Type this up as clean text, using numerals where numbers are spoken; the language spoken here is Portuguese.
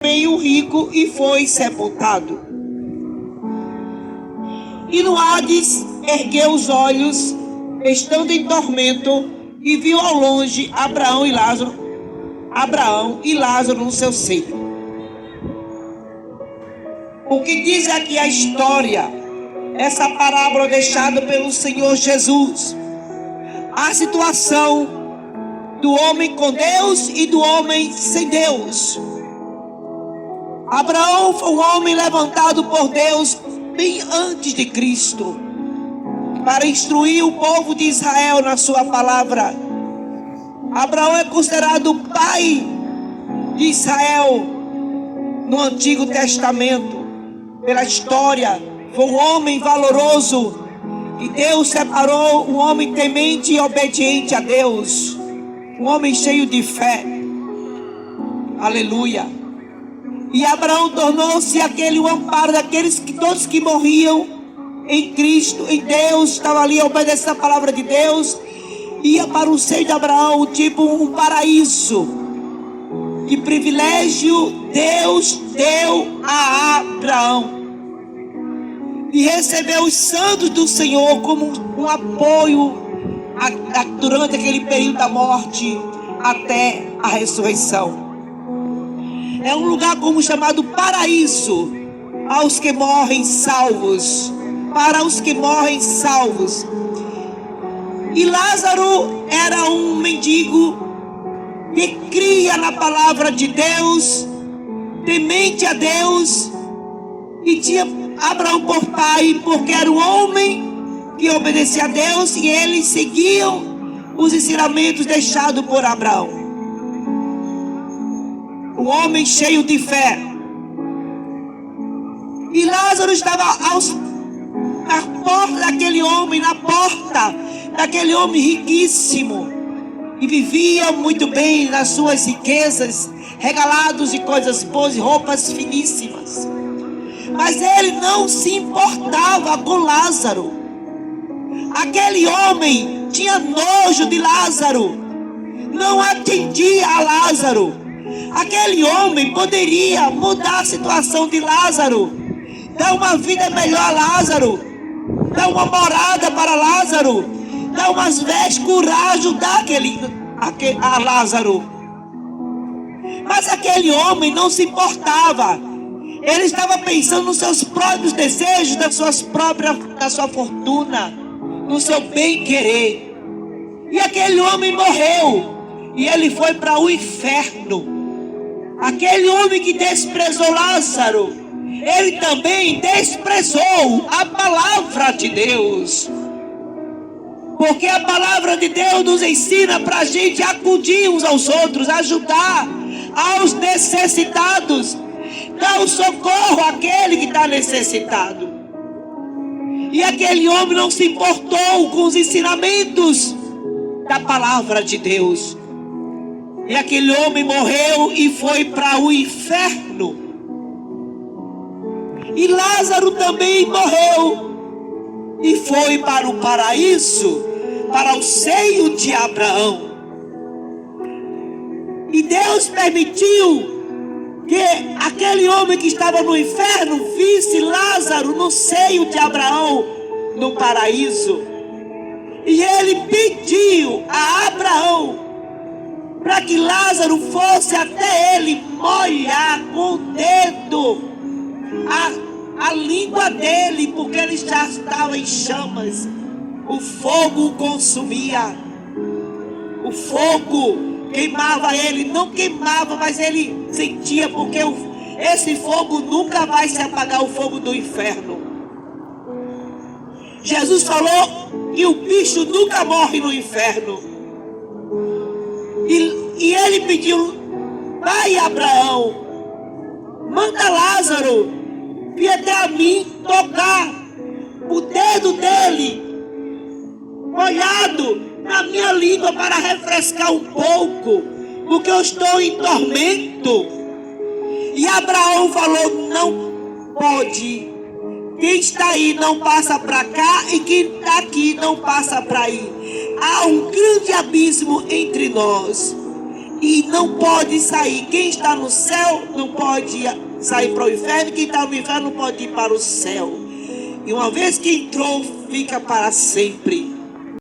meio rico e foi sepultado. E no Hades ergueu os olhos, estando em tormento, e viu ao longe Abraão e Lázaro no seu seio. O que diz aqui a história, essa parábola deixada pelo Senhor Jesus, a situação do homem com Deus e do homem sem Deus. Abraão foi um homem levantado por Deus bem antes de Cristo, para instruir o povo de Israel na sua palavra. Abraão é considerado o pai de Israel no Antigo Testamento. Pela história, foi um homem valoroso, e Deus separou um homem temente e obediente a Deus, um homem cheio de fé. Aleluia. E Abraão tornou-se aquele o amparo daqueles que todos que morriam em Cristo, em Deus, estava ali obedecendo a palavra de Deus, ia para o seio de Abraão, tipo um paraíso. Que privilégio Deus deu a Abraão e recebeu os santos do Senhor como um apoio durante aquele período da morte até a ressurreição. É um lugar como chamado paraíso aos que morrem salvos, para os que morrem salvos. E Lázaro era um mendigo que cria na palavra de Deus, temente a Deus, e tinha Abraão por pai, porque era um homem que obedecia a Deus, e eles seguiam os ensinamentos deixados por Abraão. Um homem cheio de fé. E Lázaro estava na porta daquele homem, na porta daquele homem riquíssimo, e vivia muito bem nas suas riquezas, regalados de coisas boas, roupas finíssimas. Mas ele não se importava com Lázaro. Aquele homem tinha nojo de Lázaro, não atendia a Lázaro. Aquele homem poderia mudar a situação de Lázaro, dar uma vida melhor a Lázaro, dar uma morada para Lázaro, dar umas vestes, curar, ajudar a Lázaro. Mas aquele homem não se importava. Ele estava pensando nos seus próprios desejos, da sua fortuna, no seu bem-querer. E aquele homem morreu, e ele foi para o inferno. Aquele homem que desprezou Lázaro, ele também desprezou a palavra de Deus. Porque a palavra de Deus nos ensina para a gente acudir uns aos outros, ajudar aos necessitados, dar o socorro àquele que está necessitado. E aquele homem não se importou com os ensinamentos da palavra de Deus. E aquele homem morreu e foi para o inferno. E Lázaro também morreu e foi para o paraíso, para o seio de Abraão. E Deus permitiu que aquele homem que estava no inferno visse Lázaro no seio de Abraão, no paraíso. E ele pediu a Abraão para que Lázaro fosse até ele molhar com o dedo a língua dele, porque ele já estava em chamas. O fogo o consumia. O fogo queimava ele. Não queimava, mas ele sentia, porque esse fogo nunca vai se apagar, o fogo do inferno. Jesus falou que o bicho nunca morre no inferno. E ele pediu: vai, Abraão, manda Lázaro vir até a mim, tocar o dedo dele molhado na minha língua para refrescar um pouco, porque eu estou em tormento. E Abraão falou: não pode. Quem está aí não passa para cá, e quem está aqui não passa para aí. Há um grande abismo entre nós. e não pode sair. Quem está no céu não pode sair para o inferno, quem está no inferno não pode ir para o céu. E uma vez que entrou, fica para sempre.